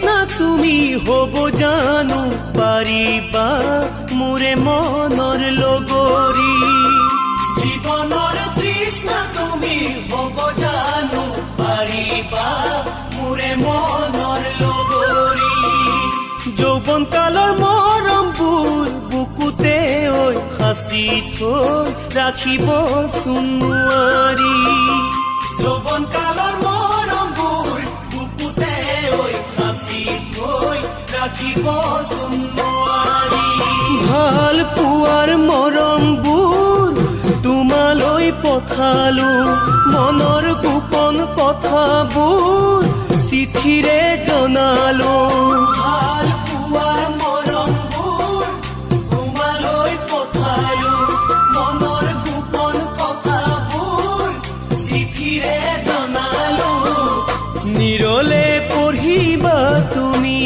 তৃষ্ণা তুমি হব জানো পাৰিবা মোৰে মনৰ লগৰী জীৱনৰ তৃষ্ণা তুমি হব জানো পাৰিবা মোৰে মনৰ লগৰী যৌৱন কালৰ মৰমবোৰ বুকুতে ঐ সাঁচি থৈ ৰাখিব নোৱাৰি যৌৱন কালৰ মৰমবোৰ বুকুতে ঐ সাঁচি থৈ ৰাখিব নোৱাৰি ভাল পোৱাৰ মৰমবোৰ তোমালৈ পঠালো মনৰ গোপন কথাবোৰ চিঠিৰে জনালো ভাল পোৱাৰ মৰমবোৰ তোমালৈ পঠালো মনৰ গোপন কথাবোৰ চিঠিৰে জনালো নিৰলে পঢ়িবা তুমি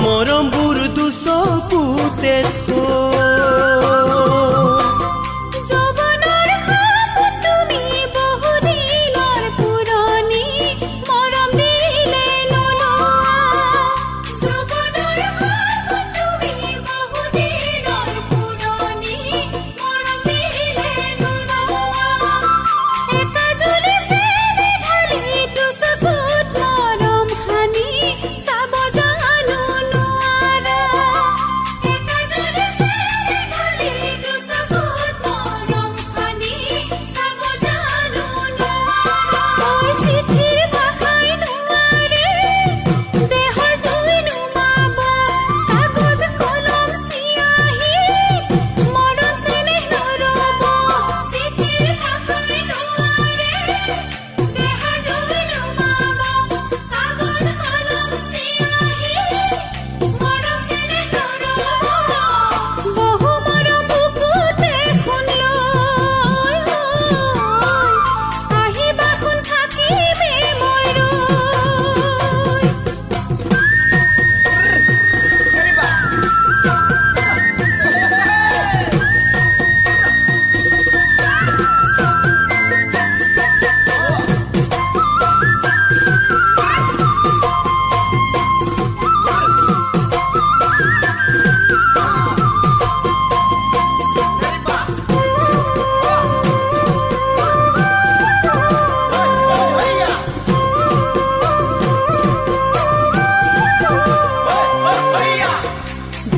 মৰমবোৰ দুচকুতে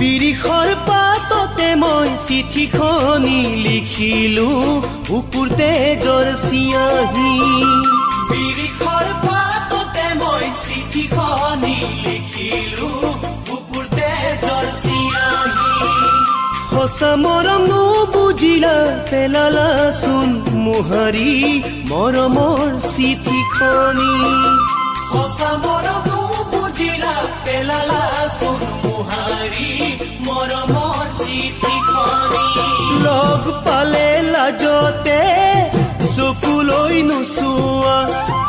বিৰিখৰ পাততে মই চিঠিখনি লিখিলো বুকুতে জ্বৰ চিয়াহি বিৰিখৰ পাততে মই চিঠিখনি লিখিলো বুকুতে জ্বৰ চিয়াহি সঁচা মৰম নুবুজিলা পেলালাচোন মোহাৰি মৰমৰ চিঠিখনি সঁচা মৰম নুবুজিলা পেলালাচোন মৰমৰ চিঠিখনি লগ পালে লাজতে চকুলৈ নোচোৱা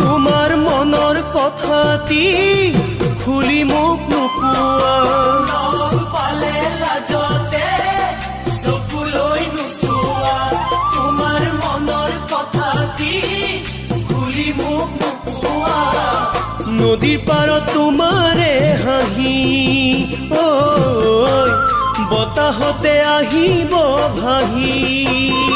তোমাৰ মনৰ কথাটি খুলি মোক নোকোৱা লগ পালে লাজতে চকুলৈ নোচোৱা তোমাৰ মনৰ কথাটি খুলি মোক নোকোৱা নদীৰ পাৰত তোমাৰে হাঁহি বতাহতে আহিব ভাহি